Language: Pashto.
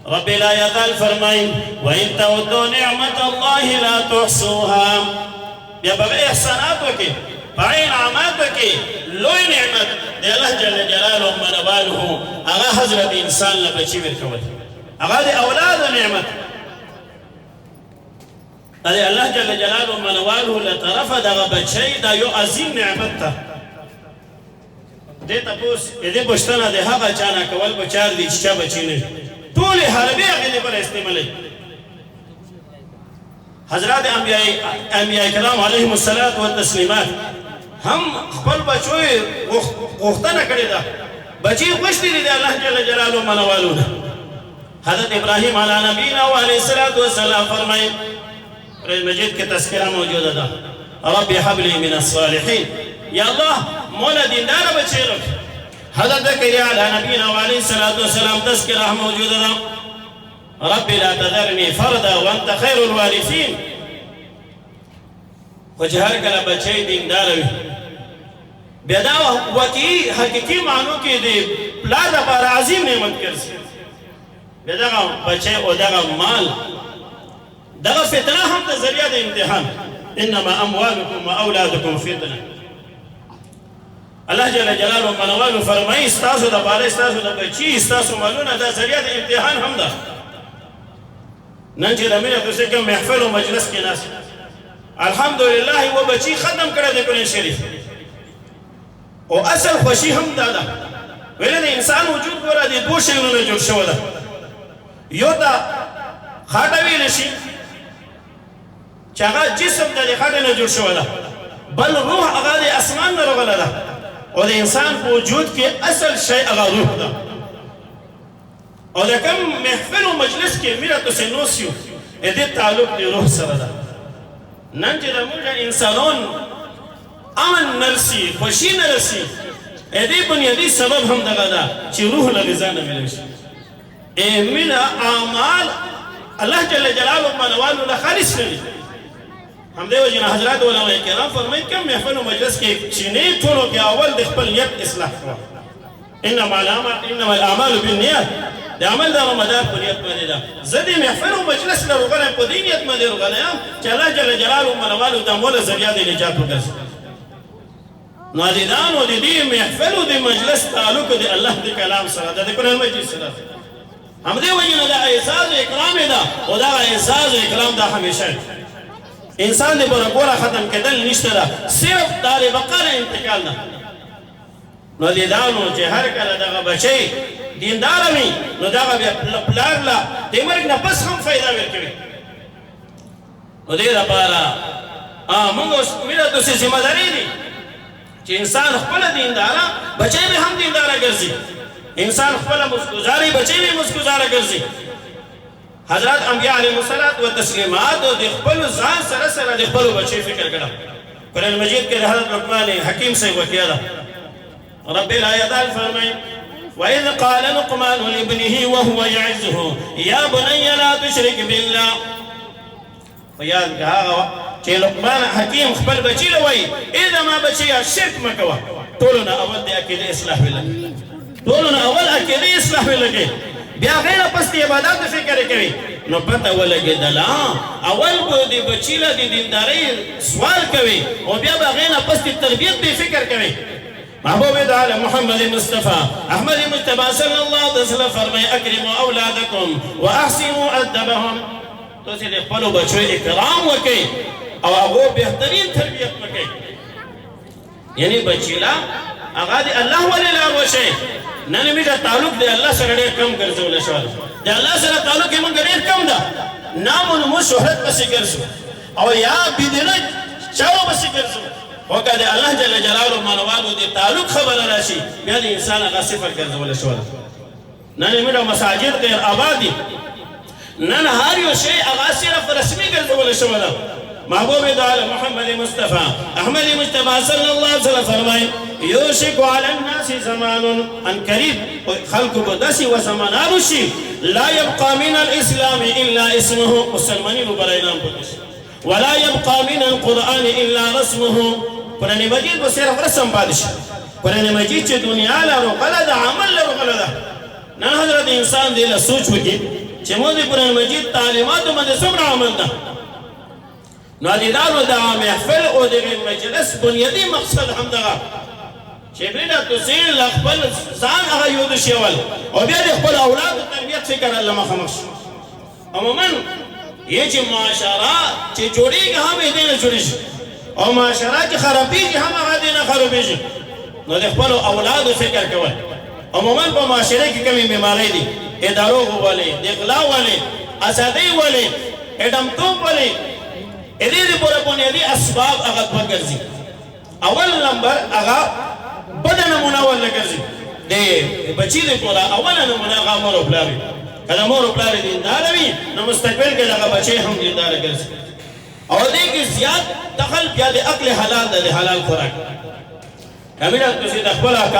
رب لا يزال فرمائیں وَإِن تَعُدُّوا نِعْمَةَ اللَّهِ لَا تُحْصُوهَا بیا بغیر احساناتو کی بغیر انعاماتو کی لوی نعمت دی اللہ جل جلالہ منوالہو اگا حضرت انسان لبچی ورکول اگا دی اولاد نعمت دی اللہ جل جلالہ منوالہو لطرف دا بچی دا یو عظیم نعمت تا دیتا پوس ایدی پشتنا دی حقا چانا کول بچار دی چچا بچی نہیں طول حربی اگلی پر استعمالی حضرات انبیاء کرام علیہم الصلاة والتسلیمات ہم خپل بچوئی غختنہ کردی دا بچی خوشتی دی اللہ جل جلالہ منوالونا حضرت ابراہیم علی نبینا علیہ الصلاة والسلام فرمائیں قرآن مجید کے تذکرہ موجود دا رب حبلی من الصالحین یا اللہ مولا دیندار بچے رکھ حضرت زکریا علی نبینا علیہ الصلاة والسلام تذکرہ موجود دا رب لا تذرنی فردا وانت خیر الوارثین وجہر کلا بچے دینداروی بیدا وکی حقیقی معنوں کی دی پلادا پر عظیم نعمت کرسی بیدا بچے او دا مال دا فتنہ ہم دا ذریعہ دا امتحان انما اموالکم و اولادکم فتنہ اللہ جل جلالہ منوالو فرمائی استاسو دا بارے استاسو دا بچی استاسو مالونا دا ذریعہ دا امتحان ہم دا ننچه دمینه دوسته که محفل و مجلس که ناس الحمدللہ وہ بچی ختم کرده قرآن شریف و اصل خوشی هم دادا ولی ده انسان وجود بورا ده دو شیلونه جور شو ده یو دا خاٹوی نشی چاگا جسم ده خاٹوی نجور شو ده بل روح اغا ده اسمان نرغل ده و ده انسان وجود که اصل شیع اغا روح ده اور کم محفل و مجلس کے میرا تو سے نوسیو ایدی تعلق دی روح سردا ننجی دا موجہ انسانون امن نرسی خوشی نرسی ایدی بنیادی سبب ہم دگا دا چی روح لغزان ملوش اے میرا اعمال اللہ جل جلالہ منوالو لخالص نلی ہم دیو جنا حضرات علماء کرام فرمائی کم محفل و مجلس کے چینے تھولو کے اول دخپل یک اصلاح کوا انما الاعمال بالنیات ده عمل ده رمضان بنيت مدينة زدي محفل ومجلس لرغنا بدينيت مدينة رغنا جل جلاله منوال دمول زرياد نجات وكذا ناديدان ودي محفل ودي مجلس تعلق دي الله دي كلام سره ده كل المجلس سره هم دي وجنا ده احساس اكرام ده وده احساس اكرام ده همیشه انسان دي برغورا ختم کدل نشته ده صرف دار بقره انتقال ده ناديدانو چې هر کله دغه بچي دیندار می نو دغه بیا پلار لا د مرګ نه پس هم فائدہ ورکوي نو دې لپاره موږ میرا د څه ذمہ داری دي چې انسان خپل دیندار بچي به هم دیندار ګرځي انسان خپل مسگزاری بچي به مسگزار ګرځي حضرات انبیاء علیهم الصلاۃ والتسلیمات او د خپل ځان سره سره د خپل بچي فکر کړه قرآن مجید کې حضرت لقمان حکیم سے وکیلا رب لا يزال فرمائیں وَإِذْ قَالَ لُقْمَانُ لِابْنِهِ وَهُوَ يَعِظُهُ يَا بُنَيَّ لَا تُشْرِكْ بِاللَّهِ فیاد کہا کہ لقمان حکیم خبر بچی لوئی اذا ما بچی شرک مکوا طولنا اول دے اکیدے اصلاح بھی لگے طولنا اول اکیدے اصلاح بھی لگے بیا غیر پستی عبادات فکر کوي نو پتہ ولګي دلا اول کو دی بچی لا دی دینداري سوال کوي او بیا غیر پستی تربیت به فکر کوي محبوب تعالی محمد مصطفى احمد مجتبى صلی اللہ علیہ وسلم فرمائے اکرموا اولادکم واحسنوا ادبهم تو سے خپلو بچو اکرام وکي او هغه بهترین تربیت وکي یعنی بچیلا هغه دی الله ولی لا وشي نن میرا تعلق دی الله سره ډېر کم ګرځول شو دی الله سره تعلق یې مونږ ډېر کم ده نام او شهرت پسې ګرځو او یا بدنه چاو پسې ګرځو وکړه الله جل جلاله منوالو دی تعلق خبر راشي بیا دی انسان هغه صفر ګرځول شو نن میرا مساجد غیر آبادی نن هر یو شی هغه صرف رسمي ګرځول شو محبوب تعالی محمد مصطفى احمد مجتبى صلی اللہ علیہ وسلم فرمائے یوشک علی الناس زمان ان قریب خلق بدسی و زمان آروشی لا يبقى من الاسلام الا اسمه مسلمانین برائنام پتش ولا يبقى من القرآن الا رسمه قرآن مجید وہ صرف رسم پادش قرآن مجید چه دنیا لارو غلط عمل لارو غلط نن حضرت انسان دیل سوچ وکی چې موږ د قرآن مجید تعلیماتو باندې څومره عمل ده. نو د دغه محفل او دغه مجلس بنیادي مقصد همدغه چې بریده حسین له خپل ځان هغه یود شول او بیا د خپل اولادو تربیت فکر الله مخامخ شو. عموما یې چې معاشره چې جوړېږي هم یې دې نه جوړېږي او معاشره چې خرابېږي هم هغه دې نه خرابېږي. نو د خپل اولادو فکر کول. عموما په معاشره کې کومې بیمارۍ دي، ادارو ولې، د غلا ولې، ازادۍ ولې، اډمتوب ولې، دې پورې بنیادي اسباب هغه دوه ګرځي. اول نمبر هغه بده نمونه ولې ګرځي د بچي د پورې اوله نمونه هغه مور او پلار وي. کله مور او پلار دیندار وي نو مستقبل کې هغه بچي هم دیندار ګرځي. او دې کې زیات دخل بیا د عقل حلال د حلال خوراک. کمیره تاسو د خپل